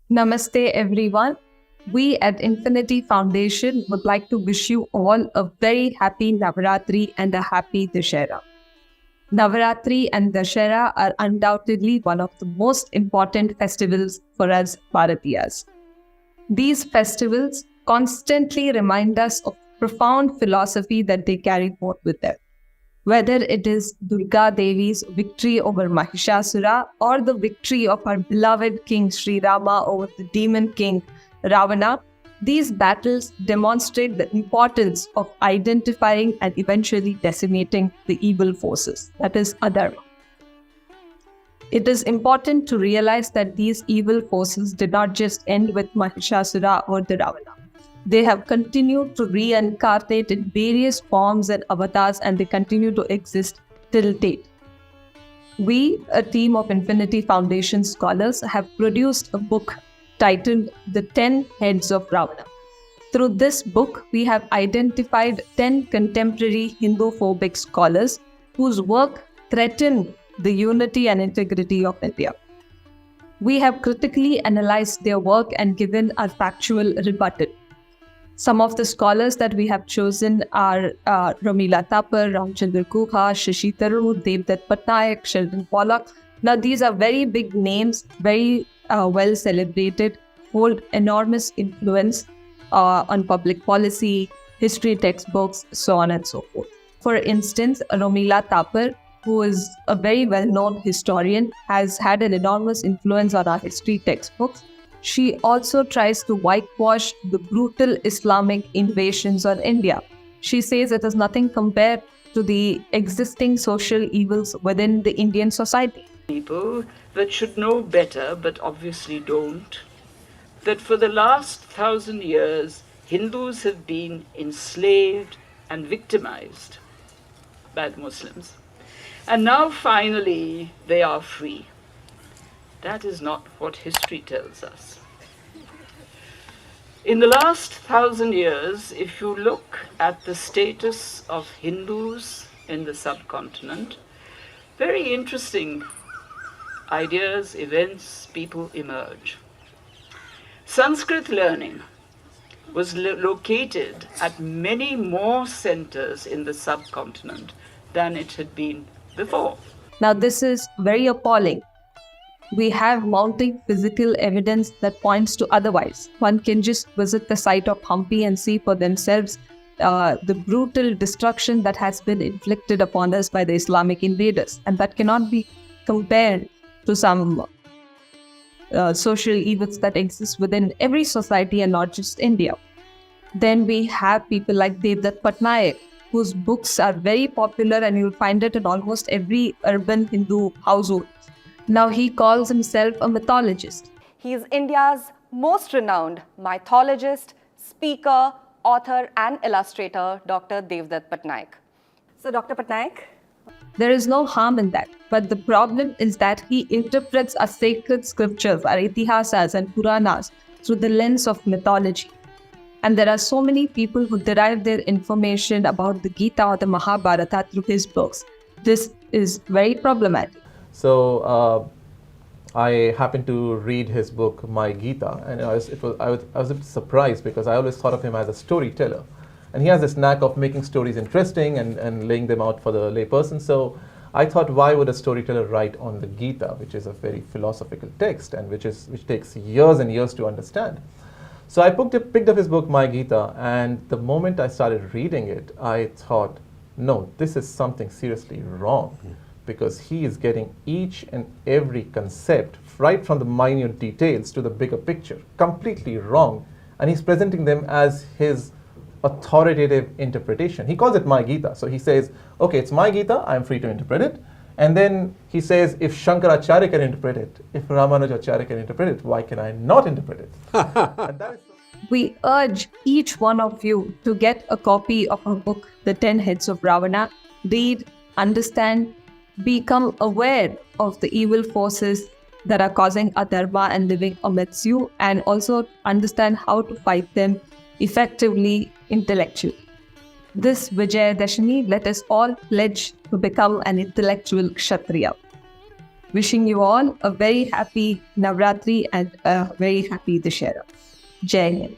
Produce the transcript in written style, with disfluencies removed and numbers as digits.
Namaste, everyone. We at Infinity Foundation would like to wish you all a very happy Navratri and a happy Dussehra. Navratri and Dussehra are undoubtedly one of the most important festivals for us Bharatiyas. These festivals constantly remind us of profound philosophy that they carry forth with them. Whether it is Durga Devi's victory over Mahishasura or the victory of our beloved King Sri Rama over the demon king Ravana, these battles demonstrate the importance of identifying and eventually decimating the evil forces, that is, Adharma. It is important to realize that these evil forces did not just end with Mahishasura or the Ravana. They have continued to reincarnate in various forms and avatars, and they continue to exist till date. We, a team of Infinity Foundation scholars, have produced a book titled The 10 Heads of Ravana. Through this book, we have identified 10 contemporary Hindu-phobic scholars whose work threatened the unity and integrity of India. We have critically analyzed their work and given our factual rebuttal. Some of the scholars that we have chosen are Romila Thapar, Guha, Tharoor, Devdutt Pattanaik, Pollock. Now, these are very big names, very well celebrated, hold enormous influence on public policy, history textbooks, so on and so forth. For instance, Romila Thapar, who is a very well-known historian, has had an enormous influence on our history textbooks. She also tries to whitewash the brutal Islamic invasions on India. She says it is nothing compared to the existing social evils within the Indian society. People that should know better, but obviously don't, that for the last 1,000 years, Hindus have been enslaved and victimized by the Muslims. And now finally they are free. That is not what history tells us. In the last 1,000 years, if you look at the status of Hindus in the subcontinent, very interesting ideas, events, people emerge. Sanskrit learning was located at many more centers in the subcontinent than it had been before. Now, this is very appalling. We have mounting physical evidence that points to otherwise. One can just visit the site of Hampi and see for themselves the brutal destruction that has been inflicted upon us by the Islamic invaders, and that cannot be compared to some social evils that exist within every society and not just India. Then we have people like Devdutt Pattanaik, whose books are very popular and you'll find it in almost every urban Hindu household. Now he calls himself a mythologist. He is India's most renowned mythologist, speaker, author and illustrator, Dr. Devdutt Pattanaik. So Dr. Pattanaik? There is no harm in that, but the problem is that he interprets our sacred scriptures, our itihasas and puranas through the lens of mythology. And there are so many people who derive their information about the Gita or the Mahabharata through his books. This is very problematic. So I happened to read his book, My Gita, and I was a bit surprised because I always thought of him as a storyteller. And he has this knack of making stories interesting and laying them out for the layperson. So I thought, why would a storyteller write on the Gita, which is a very philosophical text and which takes years and years to understand? So I picked up his book, My Gita, and the moment I started reading it, I thought, no, this is something seriously wrong. Because he is getting each and every concept, right from the minute details to the bigger picture, completely wrong. And he's presenting them as his authoritative interpretation. He calls it My Gita. So he says, okay, it's my Gita, I'm free to interpret it. And then he says, if Shankaracharya can interpret it, if Ramanujacharya can interpret it, why can I not interpret it? And that is We urge each one of you to get a copy of our book, The 10 Heads of Ravana, read, understand, become aware of the evil forces that are causing adharma and living amidst you, and also understand how to fight them effectively, intellectually. This Vijayadashami, let us all pledge to become an intellectual Kshatriya. Wishing you all a very happy Navratri and a very happy Dussehra. Jai Hind.